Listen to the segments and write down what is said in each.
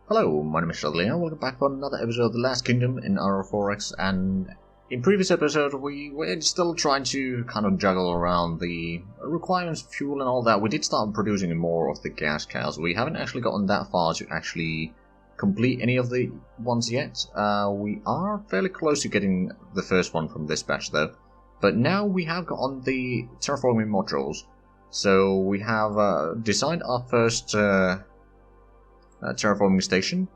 Hello, my name is Zhatelier, welcome back for another episode of The Last Kingdom in Aurora, and in previous episode we were still trying to kind of juggle around the requirements, fuel and all that. We did start producing more of the gas cows. We haven't actually gotten that far to actually complete any of the ones yet. We are fairly close to getting the first one from this batch though. But now we have gotten the terraforming modules. So we have designed our first terraforming station.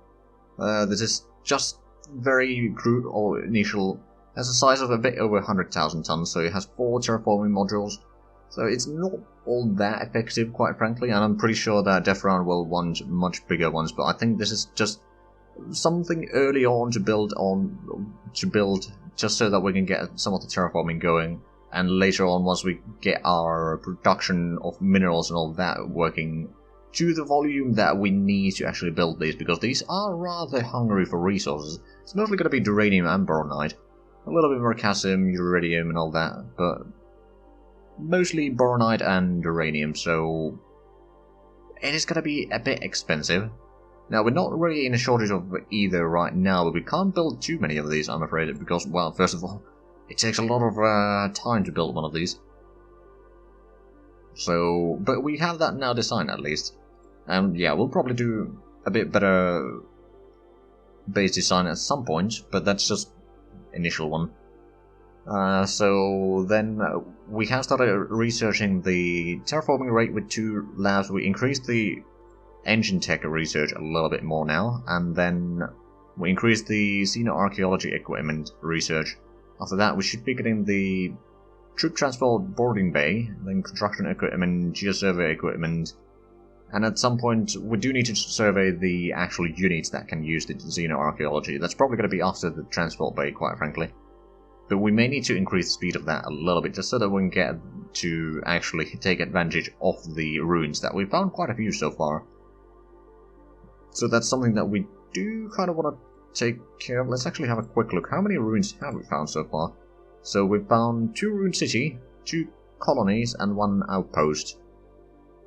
This is just very crude or initial. Has a size of a bit over 100,000 tons, so it has 4 terraforming modules. So it's not all that effective, quite frankly, and I'm pretty sure that Defran will want much bigger ones. But I think this is just something early on to build just so that we can get some of the terraforming going. And later on, once we get our production of minerals and all that working to the volume that we need to actually build these, because these are rather hungry for resources. It's mostly going to be uranium and boronite. A little bit more calcium, iridium and all that, but mostly boronite and uranium, so it is going to be a bit expensive. Now, we're not really in a shortage of either right now, but we can't build too many of these, I'm afraid, because, well, first of all, it takes a lot of time to build one of these. So, but we have that now designed at least. And yeah, we'll probably do a bit better base design at some point, but that's just initial one. So then we have started researching the terraforming rate with 2 labs. We increased the engine tech research a little bit more now, and then we increased the xenoarchaeology equipment research. After that, we should be getting the troop transport boarding bay, then construction equipment, geosurvey equipment, and at some point we do need to survey the actual units that can use the xenoarchaeology. That's probably going to be after the transport bay, quite frankly. But we may need to increase the speed of that a little bit, just so that we can get to actually take advantage of the ruins that we've found quite a few so far. So that's something that we do kind of want to take care of. Let's actually have a quick look. How many ruins have we found so far? So we've found 2 ruined city, 2 colonies, and 1 outpost.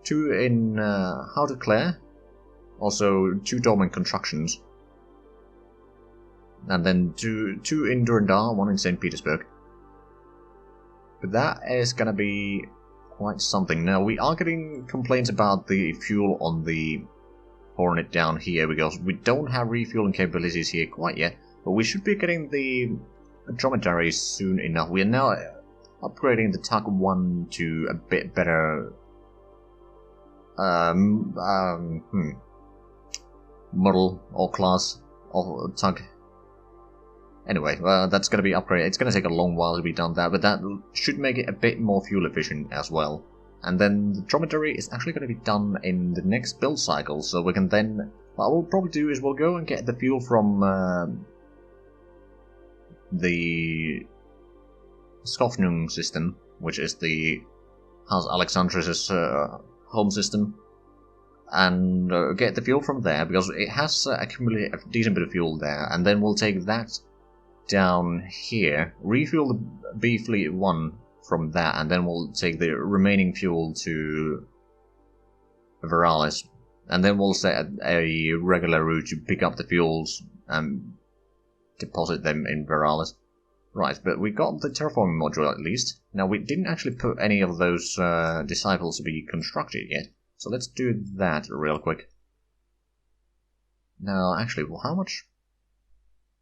2 in Zhatelier, also 2 dormant constructions. And then two in Durandar, 1 in St. Petersburg. But that is gonna be quite something. Now, we are getting complaints about the fuel on the Hornet down here, because we don't have refueling capabilities here quite yet, but we should be getting the dromedaries soon enough. We are now upgrading the TUG 1 to a bit better model or class of TUG. Anyway, that's going to be upgraded. It's going to take a long while to be done that, but that should make it a bit more fuel efficient as well. And then the dromedary is actually going to be done in the next build cycle, so we can then... What we'll probably do is we'll go and get the fuel from the Skofnung system, which is the House Alexandrus' home system, and get the fuel from there, because it has accumulated a decent bit of fuel there, and then we'll take that down here, refuel the B Fleet 1 from that, and then we'll take the remaining fuel to Veralis, and then we'll set a regular route to pick up the fuels and deposit them in Veralis. Right, but we got the terraforming module at least. Now, we didn't actually put any of those disciples to be constructed yet, so let's do that real quick. Now, actually, well, how much?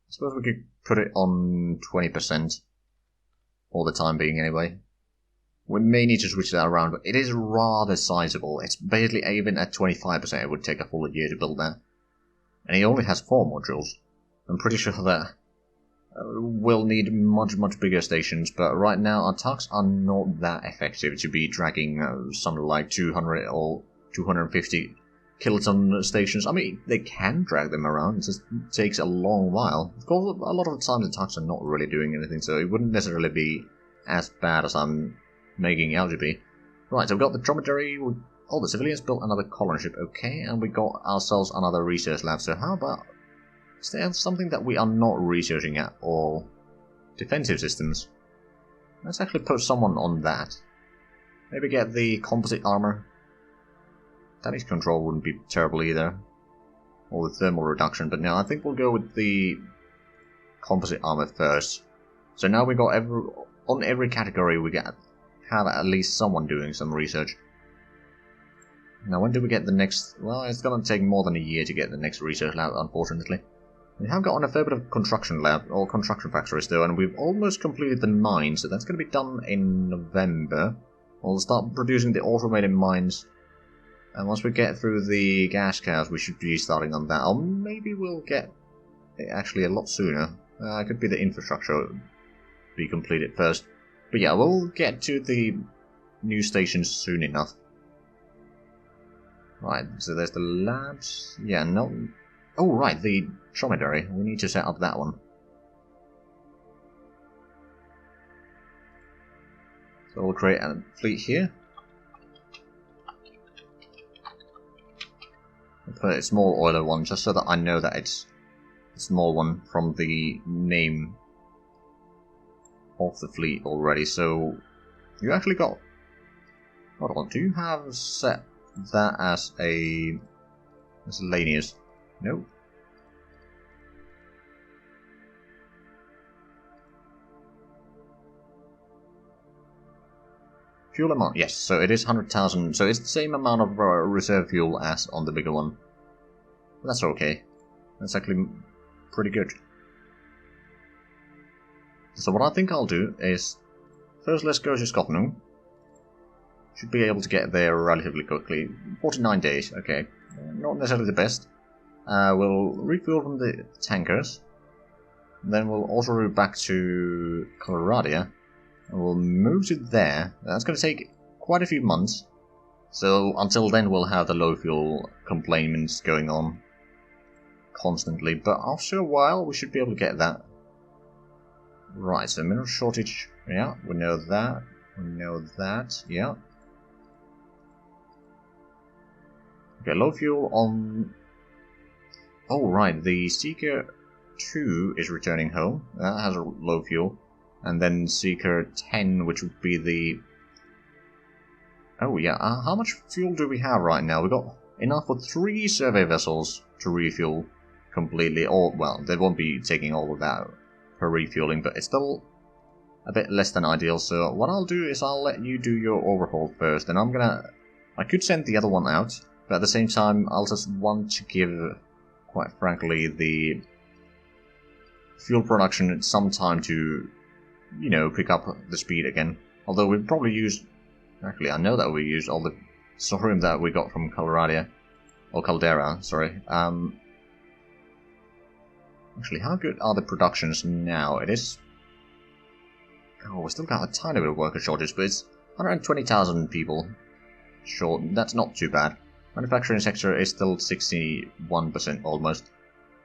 I suppose we could put it on 20% for the time being anyway. We may need to switch that around, but it is rather sizable. It's basically, even at 25%, it would take a full year to build that. And he only has 4 modules. I'm pretty sure that we'll need much bigger stations, but right now our tugs are not that effective to be dragging something like 200 or 250 kiloton stations. I mean, they can drag them around, it just takes a long while. Of course, a lot of the time the tugs are not really doing anything, so it wouldn't necessarily be as bad as I'm making out to be. Right, so we've got the dromedary, all the civilians built another colony ship, okay, and we got ourselves another research lab, so how about... Is there something that we are not researching at all? Defensive systems. Let's actually put someone on that. Maybe get the composite armor. Damage control wouldn't be terrible either. or the thermal reduction, but no, I think we'll go with the composite armor first. So now we got on every category we have at least someone doing some research. Now when do we get the next... Well, it's gonna take more than a year to get the next research lab, unfortunately. We have gotten a fair bit of construction lab, or construction factories though, and we've almost completed the mine, so that's gonna be done in November. We'll start producing the automated mines, and once we get through the gas cows we should be starting on that. Or maybe we'll get it actually a lot sooner. It could be the infrastructure be completed first. But yeah, we'll get to the new stations soon enough. Right, so there's the labs. Yeah, no... Oh, right, the dromedary. We need to set up that one. So we'll create a fleet here. I'll put a small oiler one, just so that I know that it's a small one from the name of the fleet already. So you actually got... Hold on, do you have set that as a miscellaneous? No. Fuel amount, yes, so it is 100,000, so it's the same amount of reserve fuel as on the bigger one. That's okay. That's actually pretty good. So what I think I'll do is, first let's go to Scotland. Should be able to get there relatively quickly. 49 days, okay. Not necessarily the best. We'll refuel from the tankers. Then we'll also route back to Colorado. And we'll move to there. That's going to take quite a few months. So until then we'll have the low fuel complaints going on constantly. But after a while we should be able to get that. Right, so mineral shortage. Yeah, we know that. We know that. Yeah. Okay, low fuel on... Oh, right, the Seeker 2 is returning home. That has a low fuel. And then Seeker 10, which would be the... Oh, yeah, how much fuel do we have right now? We've got enough for 3 survey vessels to refuel completely. Or, well, they won't be taking all of that per refueling, but it's still a bit less than ideal. So what I'll do is I'll let you do your overhaul first, and I'm gonna... I could send the other one out, but at the same time, I'll just want to give... quite frankly, the fuel production some time to, you know, pick up the speed again. Although we've probably used... Actually, I know that we used all the thorium that we got from Colorado. Or Caldera, sorry. Actually, how good are the productions now? It is... Oh, we still got a tiny bit of worker shortage, but it's 120,000 people short. That's not too bad. Manufacturing sector is still 61% almost.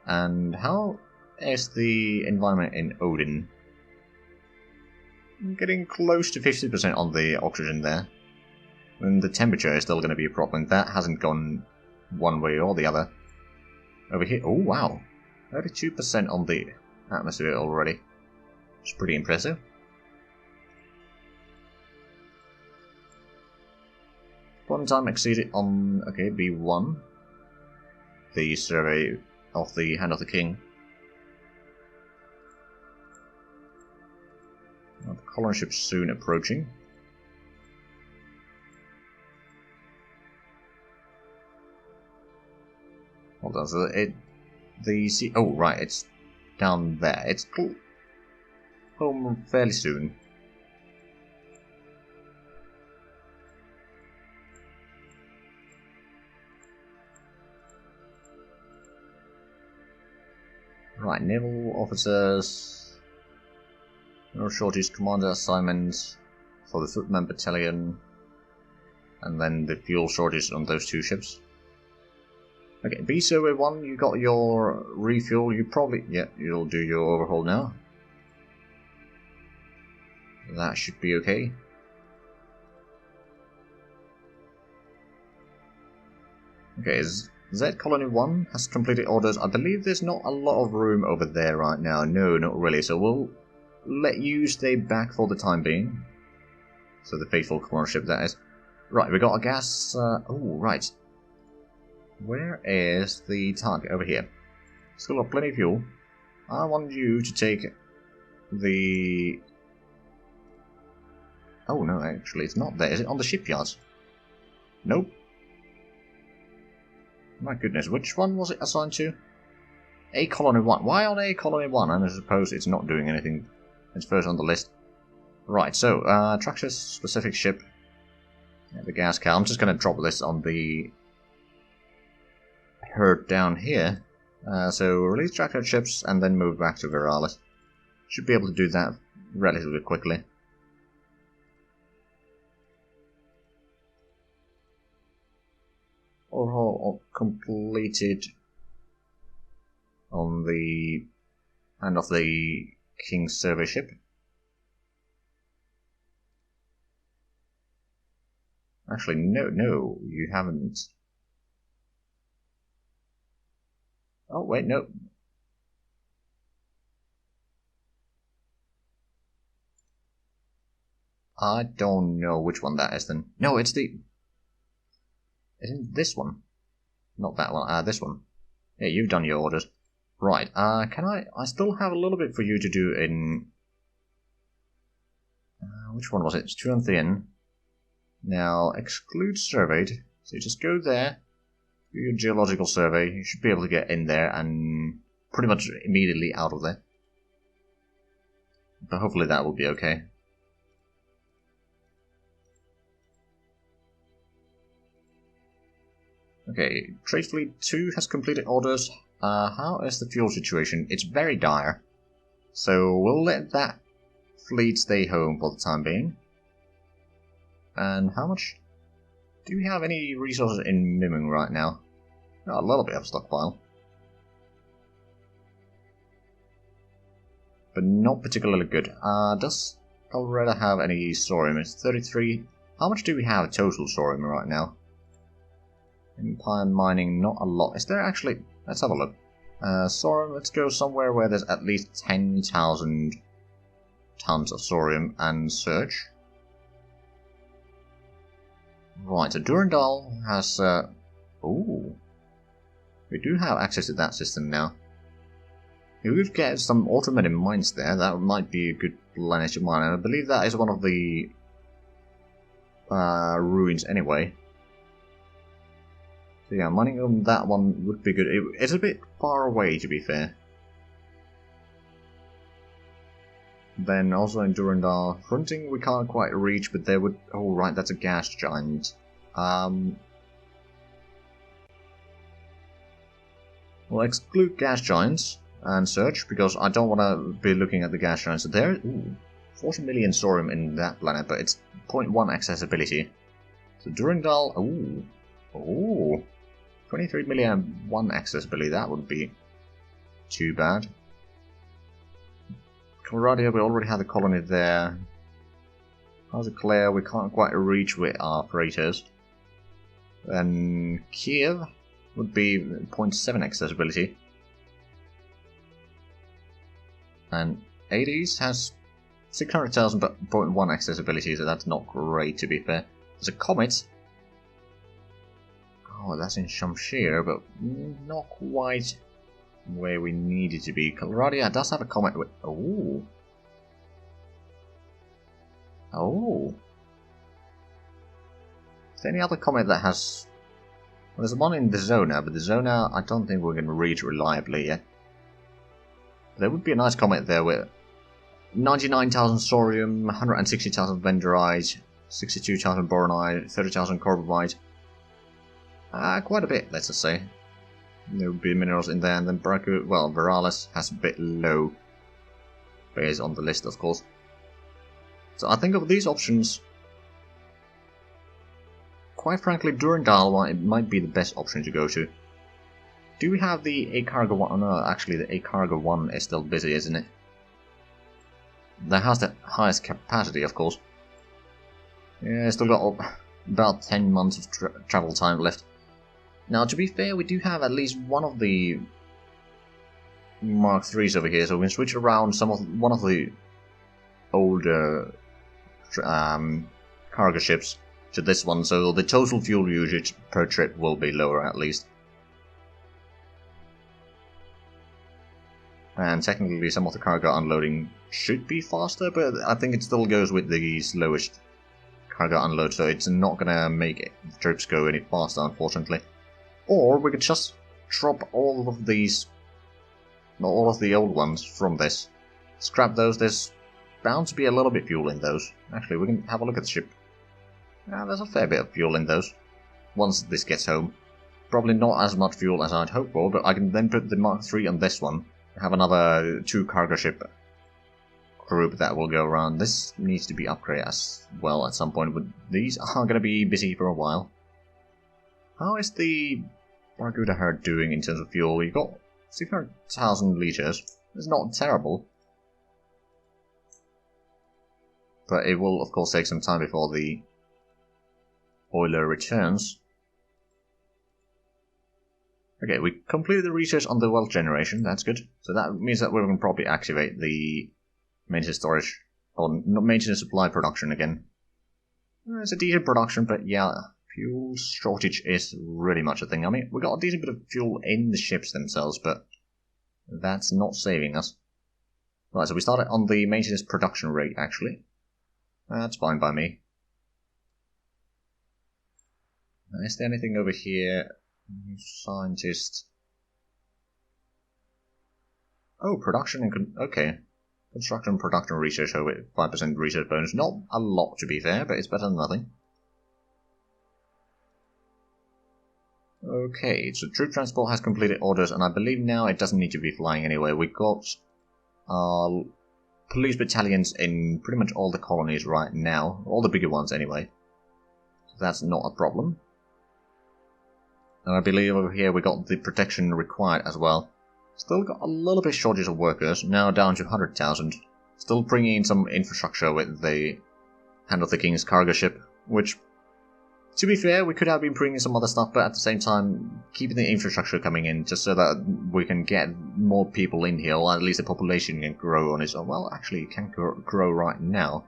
And how is the environment in Odin? I'm getting close to 50% on the oxygen there. And the temperature is still going to be a problem. That hasn't gone one way or the other. Over here, oh wow, 32% on the atmosphere already. It's pretty impressive. One time exceeded on, okay, B1. The survey of the Hand of the King. Now the colony ship soon approaching. Hold on, so oh right, it's down there. It's home fairly soon. Right, naval officers, no shortage, commander assignments for the footman battalion, and then the fuel shortage on those 2 ships. Okay, B survey 1, you got your refuel, you probably, yeah, you'll do your overhaul now. That should be okay. Okay, Z Colony 1 has completed orders. I believe there's not a lot of room over there right now. No, not really. So we'll let you stay back for the time being. So the faithful corner ship, that is. Right, we got a gas... oh, right. Where is the target? Over here. Still got plenty of fuel. I want you to take the... Oh no, actually it's not there. Is it on the shipyards? Nope. My goodness, which one was it assigned to? A Colony 1. Why on A Colony 1? And I suppose it's not doing anything. It's first on the list. Right, so, Traxxas specific ship. Yeah, the gas cow. I'm just going to drop this on the herd down here. So, release Traxxas ships and then move back to Viralis. Should be able to do that relatively quickly. Overhaul completed on the end of the King's survey ship. Actually, no, you haven't. Oh, wait, no. I don't know which one that is then. No, it's the... Isn't this one? Not that one, this one. Yeah, you've done your orders. Right, can I still have a little bit for you to do in... which one was it? It's Tuanthian. Now, exclude surveyed. So you just go there, do your geological survey. You should be able to get in there and pretty much immediately out of there. But hopefully that will be okay. Okay, Trade Fleet 2 has completed orders. How is the fuel situation? It's very dire. So we'll let that fleet stay home for the time being. And how much? Do we have any resources in Mimung right now? Oh, a little bit of stockpile. But not particularly good. Does Aurora have any thorium? It's 33. How much do we have total thorium right now? Empire mining, not a lot. Is there actually... Let's have a look. Thorium, let's go somewhere where there's at least 10,000 tons of thorium and search. Right, so Durandal has... Ooh. We do have access to that system now. If we get some automated mines there, that might be a good planet to mine. And I believe that is one of the ruins anyway. So yeah, mining on that one would be good. It's a bit far away, to be fair. Then also in Durandal, fronting we can't quite reach, but there would... Oh right, that's a gas giant. We'll exclude gas giants and search, because I don't want to be looking at the gas giants. So there, ooh, 40 million thorium in that planet, but it's 0.1 accessibility. So Durandal, ooh, 23 million 1 accessibility, that wouldn't be too bad. Colorado, we already have the colony there. How's it clear? We can't quite reach with our freighters. Then Kiev would be 0.7 accessibility. And Hades has 600,000 but 0.1 accessibility, so that's not great to be fair. There's a comet. Oh, that's in Shamshir, but not quite where we need it to be. Colorado does have a comet with... Oh. Is there any other comet that has... Well, there's one in the Zona, but the Zona I don't think we're going to reach reliably yet. There would be a nice comet there with 99,000 thorium, 160,000 vendorite, 62,000 boronite, 30,000 carbonite. Quite a bit, let's just say. There would be minerals in there, and then Viralis has a bit low. But it's on the list, of course. So I think of these options, quite frankly, Durandal it might be the best option to go to. Do we have the A Cargo 1? Oh, no, actually the A Cargo 1 is still busy, isn't it? That has the highest capacity, of course. Yeah, still got about 10 months of travel time left. Now, to be fair, we do have at least one of the Mark IIIs over here, so we can switch around one of the older cargo ships to this one, so the total fuel usage per trip will be lower at least. And technically some of the cargo unloading should be faster, but I think it still goes with the slowest cargo unload, so it's not gonna make the troops go any faster, unfortunately. Or we could just drop all of these, all of the old ones from this. Scrap those. There's bound to be a little bit fuel in those. Actually, we can have a look at the ship. There's a fair bit of fuel in those. Once this gets home. Probably not as much fuel as I'd hoped for, but I can then put the Mark III on this one. Have another 2 cargo ship group that will go around. This needs to be upgraded as well at some point, but these are going to be busy for a while. How is the Barracuda herd doing in terms of fuel? We've got 600,000 liters. It's not terrible. But it will, of course, take some time before the oiler returns. Okay, we completed the research on the wealth generation, that's good. So that means that we're going to probably activate the maintenance storage, or maintenance supply production again. It's a decent production, but yeah, fuel shortage is really much a thing. I mean, we got a decent bit of fuel in the ships themselves, but that's not saving us. Right, so we started on the maintenance production rate, actually. That's fine by me. Is there anything over here? Scientist. Oh, production and okay. Construction and production research over 5% research bonus. Not a lot, to be fair, but it's better than nothing. Okay, so troop transport has completed orders, and I believe now it doesn't need to be flying anyway. We got police battalions in pretty much all the colonies right now, all the bigger ones anyway. So that's not a problem. And I believe over here we got the protection required as well. Still got a little bit shortage of workers, now down to 100,000. Still bringing in some infrastructure with the Hand of the King's cargo ship, which, to be fair, we could have been bringing some other stuff, but at the same time, keeping the infrastructure coming in just so that we can get more people in here, or at least the population can grow on its own. Well, actually, it can grow right now.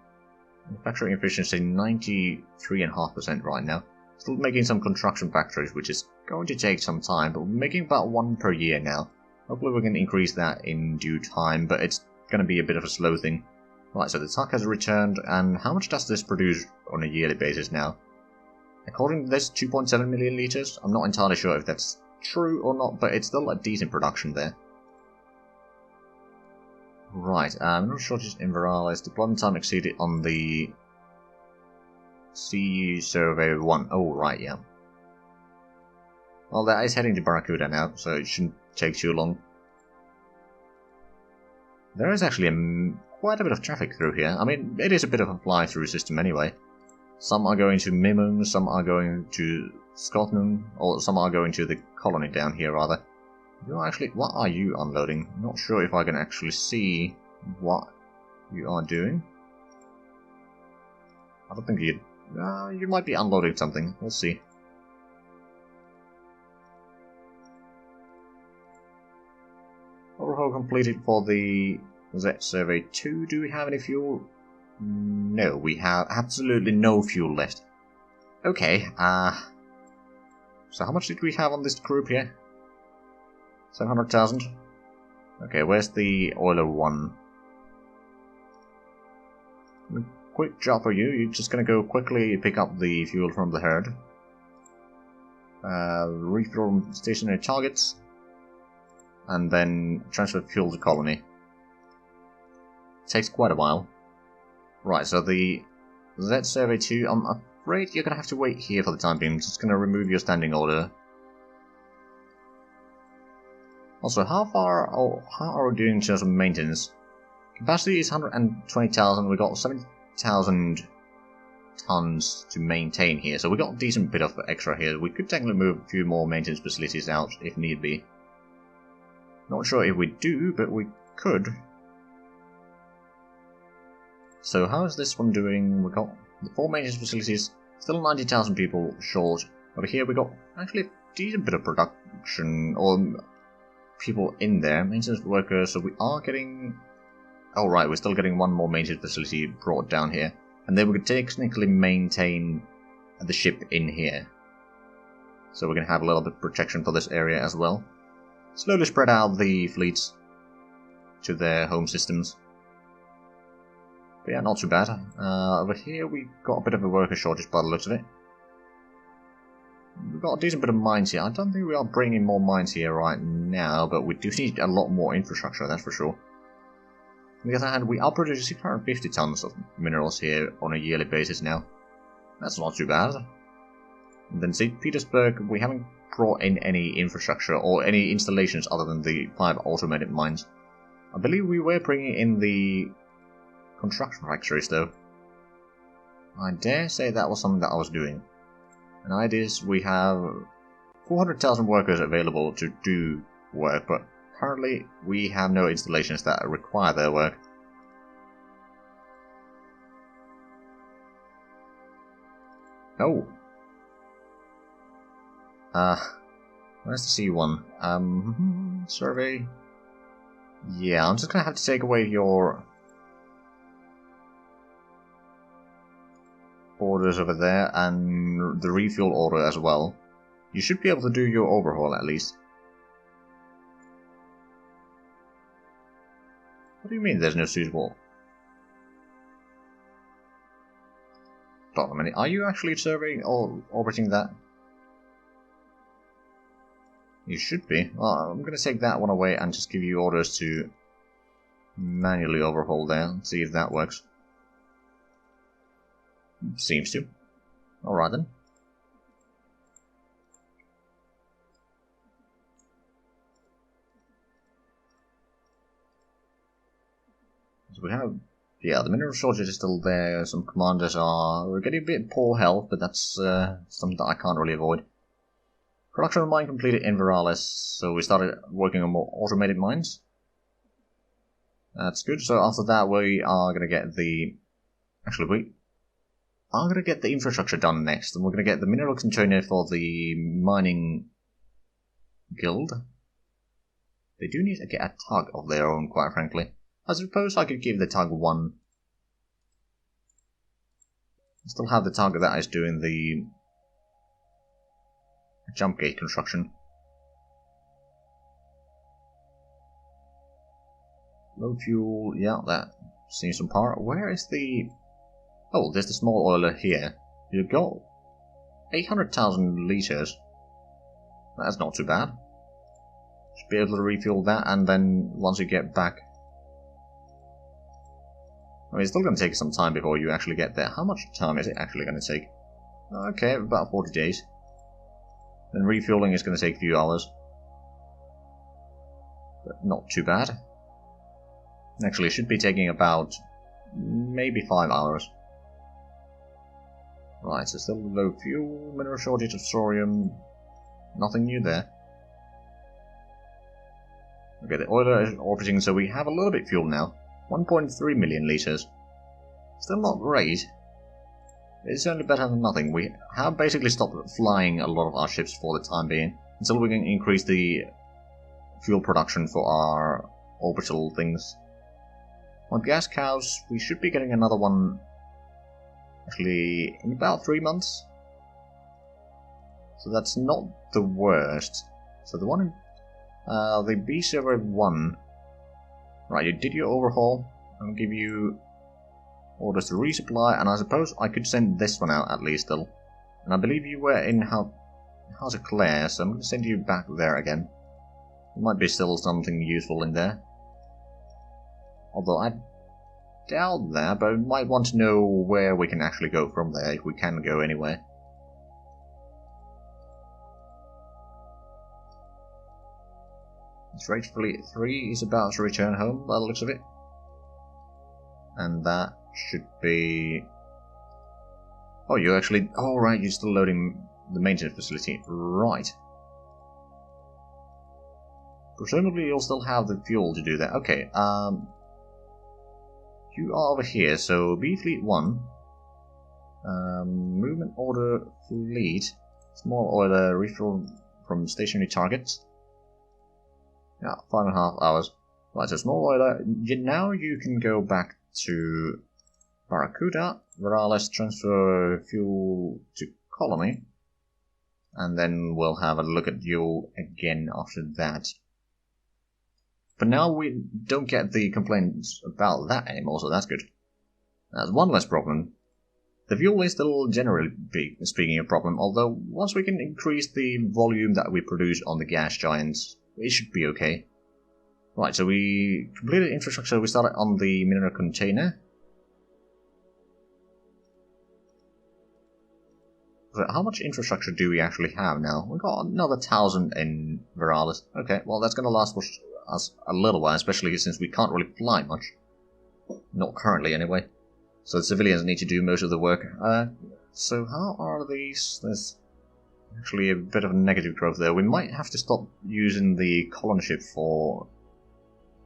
Manufacturing efficiency 93.5% right now. Still making some construction factories, which is going to take some time, but we're making about 1 per year now. Hopefully we can increase that in due time, but it's going to be a bit of a slow thing. Right, so the tuck has returned, and how much does this produce on a yearly basis now? According to this, 2.7 million liters. I'm not entirely sure if that's true or not, but it's still a decent production there. Right, mineral shortage in Veralis. Deployment time exceeded on the CU Survey 1. Oh, right, yeah. Well, that is heading to Barracuda now, so it shouldn't take too long. There is actually quite a bit of traffic through here. I mean, it is a bit of a fly-through system anyway. Some are going to Mimung, some are going to Scotland, or some are going to the colony down here, rather. What are you unloading? I'm not sure if I can actually see what you are doing. I don't think you might be unloading something. We'll see. Overhaul completed for the Z Survey 2. Do we have any fuel? No, we have absolutely no fuel left. Okay, so how much did we have on this group here? 700,000? Okay, where's the oiler one? Quick job for you. You're just gonna go quickly pick up the fuel from the herd. Refuel stationary targets. And then transfer fuel to colony. Takes quite a while. Right, so the Z Survey 2, I'm afraid you're gonna have to wait here for the time being. I'm just gonna remove your standing order. Also, how are we doing in terms of maintenance? Capacity is 120,000, we got 70,000 tons to maintain here, so we got a decent bit of extra here. We could technically move a few more maintenance facilities out if need be. Not sure if we do, but we could. So how is this one doing? We got the 4 maintenance facilities, still 90,000 people short. Over here we got actually a decent bit of production, or people in there, maintenance workers, so we are getting... Oh right, we're still getting 1 more maintenance facility brought down here. And then we could technically maintain the ship in here. So we're going to have a little bit of protection for this area as well. Slowly spread out the fleets. to their home systems. But yeah, not too bad. Over here we've got a bit of a worker shortage by the looks of it. We've got a decent bit of mines here. I don't think we are bringing more mines here right now, but we do need a lot more infrastructure, that's for sure. On the other hand, we are producing 650 tons of minerals here on a yearly basis now. That's not too bad. And then St. Petersburg, we haven't brought in any infrastructure or any installations other than the 5 automated mines. I believe we were bringing in the construction factories though. I dare say that was something that I was doing. And ideas, we have 400,000 workers available to do work, but currently we have no installations that require their work. Oh. Where's the C1? Survey. Yeah, I'm just gonna have to take away your orders over there and the refuel order as well. You should be able to do your overhaul at least. What do you mean there's no suitable? Hold on a minute, are you actually surveying or orbiting that? You should be. Well, I'm going to take that one away and just give you orders to manually overhaul there and see if that works. Seems to. Alright then. So we have, yeah, the mineral shortage is still there. Some commanders we're getting a bit poor health, but that's something that I can't really avoid. Production of mine completed in Viralis, so we started working on more automated mines. That's good. So after that, we are going to get the, actually we are going to get the infrastructure done next, and we're going to get the mineral container for the mining guild. They do need to get a tug of their own, quite frankly. I suppose I could give the tug one. I still have the tug that is doing the jump gate construction. Low fuel, yeah, that seems some power. Where is the... Oh, there's the small oiler here. You got 800,000 litres. That's not too bad. Should be able to refuel that, and then once you get back... I mean, it's still going to take some time before you actually get there. How much time is it actually going to take? Okay, about 40 days. Then refueling is going to take a few hours. But not too bad. Actually, it should be taking about maybe 5 hours. Right, so still low fuel, mineral shortage of thorium. Nothing new there. Okay, the oiler is orbiting, so we have a little bit of fuel now. 1.3 million litres. Still not great. It's certainly better than nothing. We have basically stopped flying a lot of our ships for the time being, until we can increase the fuel production for our orbital things. On gas cows, we should be getting another one actually in about 3 months. So that's not the worst. So the one in the B server 1. Right, you did your overhaul. I'll give you orders to resupply, and I suppose I could send this one out at least still. And I believe you were in House of Claire, so I'm going to send you back there again. There might be still something useful in there. Although I doubt that, but I might want to know where we can actually go from there, if we can go anywhere. Trade Fleet 3 is about to return home by the looks of it. And that should be... Oh, you actually... Oh, right, you're still loading the maintenance facility. Right. Presumably you'll still have the fuel to do that. Okay, you are over here, so B Fleet 1. Movement order fleet. Small oiler refuel from stationary targets. Yeah, 5.5 hours. Right, so small oiler. Now you can go back to Barracuda. Viralis, transfer fuel to Colony. And then we'll have a look at you again after that. But now we don't get the complaints about that anymore, so that's good. That's one less problem. The fuel is still generally speaking a problem, although once we can increase the volume that we produce on the gas giants, it should be okay. Right, so we completed infrastructure, we started on the mineral container. So how much infrastructure do we actually have now? We've got another 1,000 in Veralis. Okay, well that's gonna last us a little while, especially since we can't really fly much. Not currently, anyway. So the civilians need to do most of the work. So how are these? There's actually a bit of a negative growth there. We might have to stop using the colony ship for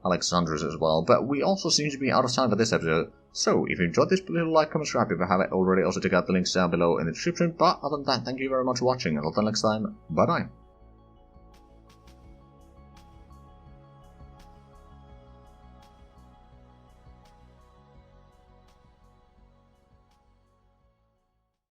Alexandrus as well, but we also seem to be out of time for this episode. So if you enjoyed this, please like, comment, subscribe if you haven't already. Also check out the links down below in the description. But other than that, thank you very much for watching, and until next time, bye bye.